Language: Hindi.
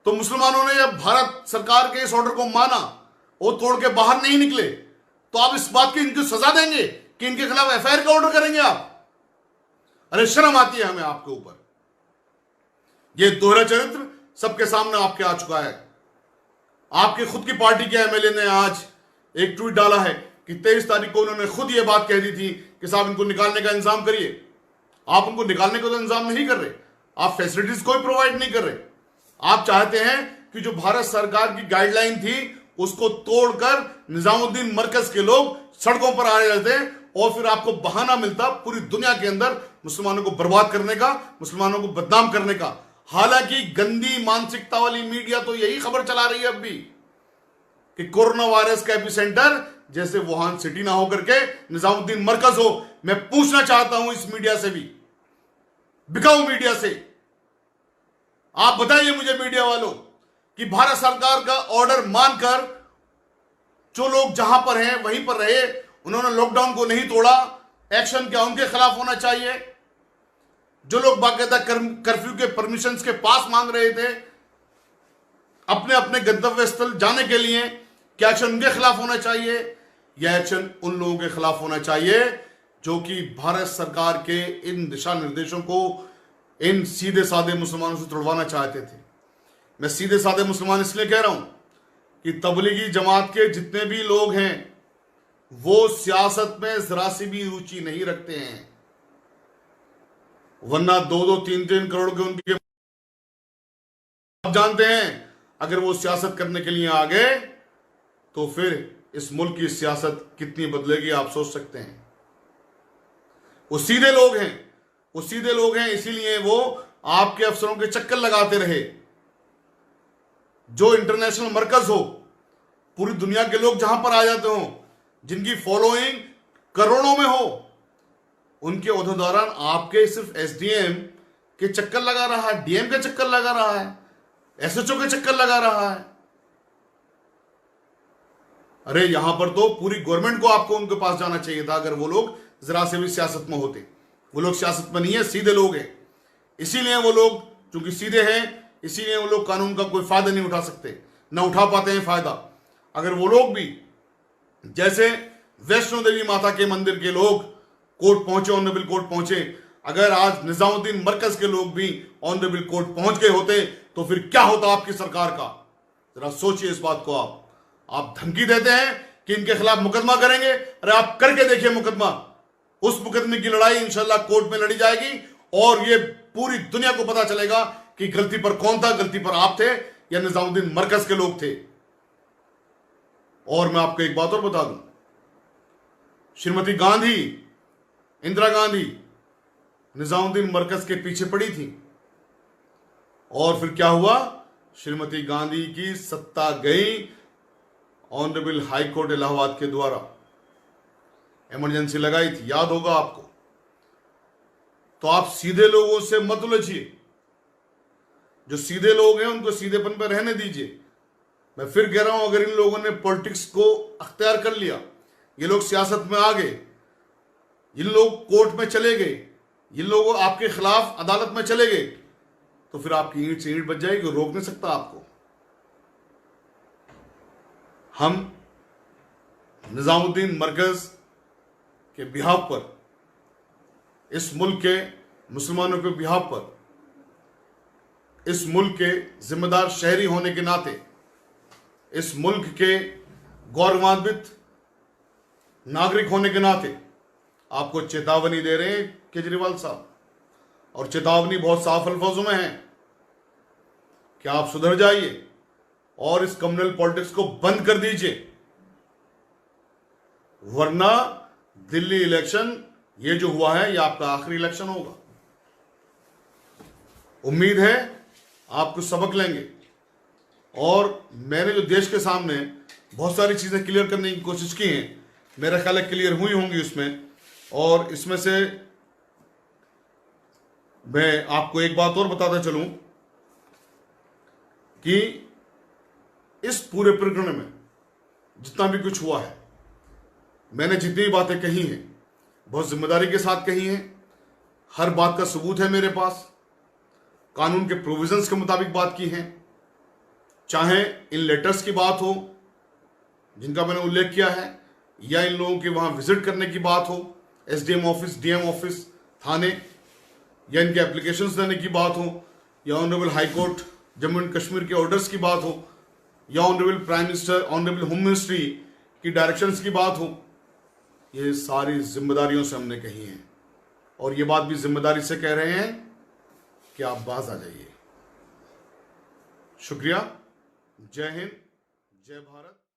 तो मुसलमानों ने जब भारत सरकार के इस ऑर्डर को माना, वो तोड़ के बाहर नहीं निकले, तो आप इस बात की इनकी सजा देंगे कि इनके खिलाफ एफआईआर का ऑर्डर करेंगे आप? अरे शर्म आती है हमें आपके ऊपर। ये दोहरा चरित्र सबके सामने आपके आ चुका है। आपके खुद की पार्टी के एमएलए ने आज एक ट्वीट डाला है कि 23 तारीख को उन्होंने खुद ये बात कह दी थी कि साहब इनको निकालने का इंतजाम करिए। आप उनको निकालने का तो इंतजाम नहीं कर रहे, आप फैसिलिटीज कोई प्रोवाइड नहीं कर रहे। आप चाहते हैं कि जो भारत सरकार की गाइडलाइन थी उसको तोड़कर निजामुद्दीन मरकज के लोग सड़कों पर आ जाते और फिर आपको बहाना मिलता पूरी दुनिया के अंदर मुसलमानों को बर्बाद करने का, मुसलमानों को बदनाम करने का। हालांकि गंदी मानसिकता वाली मीडिया तो यही खबर चला रही है अब भी कि कोरोना वायरस का एपिसेंटर जैसे वुहान सिटी ना होकर के निजामुद्दीन मरकज हो। मैं पूछना चाहता हूं इस मीडिया से भी, बिकाऊ मीडिया से, आप बताइए मुझे मीडिया वालों कि भारत सरकार का ऑर्डर मानकर जो लोग जहां पर हैं वहीं पर रहे, उन्होंने लॉकडाउन को नहीं तोड़ा, एक्शन क्या उनके खिलाफ होना चाहिए? जो लोग बाकायदा कर्फ्यू के परमिशंस के पास मांग रहे थे अपने अपने गंतव्य स्थल जाने के लिए, क्या एक्शन उनके खिलाफ होना चाहिए? यह एक्शन उन लोगों के खिलाफ होना चाहिए जो कि भारत सरकार के इन दिशा निर्देशों को इन सीधे साधे मुसलमानों से तुड़वाना चाहते थे। मैं सीधे साधे मुसलमान इसलिए कह रहा हूं कि तबलीगी जमात के जितने भी लोग हैं वो सियासत में जरा सी भी रुचि नहीं रखते हैं, वरना 2-2, 3-3 करोड़ के उनके, आप जानते हैं अगर वो सियासत करने के लिए आ गए तो फिर इस मुल्क की सियासत कितनी बदलेगी आप सोच सकते हैं। वो सीधे लोग हैं, वो सीधे लोग हैं, इसीलिए वो आपके अफसरों के चक्कर लगाते रहे। जो इंटरनेशनल मरकज हो, पूरी दुनिया के लोग जहां पर आ जाते हो, जिनकी फॉलोइंग करोड़ों में हो, उनके ओहदेदारान आपके सिर्फ एसडीएम के चक्कर लगा रहा है, डीएम के चक्कर लगा रहा है, एसएचओ के चक्कर लगा रहा है। अरे यहां पर तो पूरी गवर्नमेंट को आपको उनके पास जाना चाहिए था अगर वो लोग जरा से भी सियासत में होते। वो लोग सियासत में नहीं है, सीधे लोग हैं। इसीलिए वो लोग चूंकि सीधे हैं, इसीलिए वो लोग कानून का कोई फायदा नहीं उठा सकते, ना उठा पाते हैं फायदा। अगर वो लोग भी जैसे वैष्णो देवी माता के मंदिर के लोग कोर्ट पहुंचे, ऑनरेबल कोर्ट पहुंचे, अगर आज निजामुद्दीन मरकज के लोग भी ऑनरेबल कोर्ट पहुंच गए होते तो फिर क्या होता आपकी सरकार का? जरा सोचिए इस बात को। आप धमकी देते हैं कि इनके खिलाफ मुकदमा करेंगे। अरे आप करके देखिए मुकदमा। उस मुकदमे की लड़ाई इंशाल्लाह कोर्ट में लड़ी जाएगी और ये पूरी दुनिया को पता चलेगा कि गलती पर कौन था, गलती पर आप थे या निजामुद्दीन मरकज के लोग थे। और मैं आपको एक बात और बता दूं, श्रीमती गांधी, इंदिरा गांधी निजामुद्दीन मरकज के पीछे पड़ी थी और फिर क्या हुआ? श्रीमती गांधी की सत्ता गई ऑनरेबल हाई कोर्ट इलाहाबाद के द्वारा, इमरजेंसी लगाई थी, याद होगा आपको। तो आप सीधे लोगों से मत उलझिए, जो सीधे लोग हैं उनको सीधेपन पर रहने दीजिए। मैं फिर कह रहा हूं, अगर इन लोगों ने पॉलिटिक्स को अख्तियार कर लिया, ये लोग सियासत में आ गए, ये लोग कोर्ट में चले गए, ये लोग आपके खिलाफ अदालत में चले गए, तो फिर आपकी ईंट से ईंट बच जाएगी, रोक नहीं सकता आपको। हम निजामुद्दीन मरकज के बिहाफ पर, इस मुल्क के मुसलमानों के बिहाफ पर, इस मुल्क के जिम्मेदार शहरी होने के नाते, इस मुल्क के गौरवान्वित नागरिक होने के नाते आपको चेतावनी दे रहे हैं केजरीवाल साहब। और चेतावनी बहुत साफ अल्फाजों में है कि आप सुधर जाइए और इस कम्युनल पॉलिटिक्स को बंद कर दीजिए, वरना दिल्ली इलेक्शन ये जो हुआ है ये आपका आखिरी इलेक्शन होगा। उम्मीद है आप कुछ सबक लेंगे। और मैंने जो देश के सामने बहुत सारी चीजें क्लियर करने की कोशिश की हैं, मेरा ख्याल है क्लियर हुई होंगी उसमें। और इसमें से मैं आपको एक बात और बताता चलूं कि इस पूरे प्रकरण में जितना भी कुछ हुआ है, मैंने जितनी बातें कही हैं बहुत जिम्मेदारी के साथ कही हैं। हर बात का सबूत है मेरे पास, कानून के प्रोविजंस के मुताबिक बात की है। चाहे इन लेटर्स की बात हो जिनका मैंने उल्लेख किया है, या इन लोगों के वहां विजिट करने की बात हो, एसडीएम ऑफिस, डीएम ऑफिस, थाने, या इनके एप्लीकेशंस देने की बात हो, या honourable high court Jammu and Kashmir के ऑर्डर्स की बात हो, या honourable prime minister, honourable home ministry की डायरेक्शंस की बात हो, ये सारी जिम्मेदारियों से हमने कही है और ये बात भी जिम्मेदारी से कह रहे हैं कि आप बाज आ जाइए। शुक्रिया। जय हिंद, जय भारत।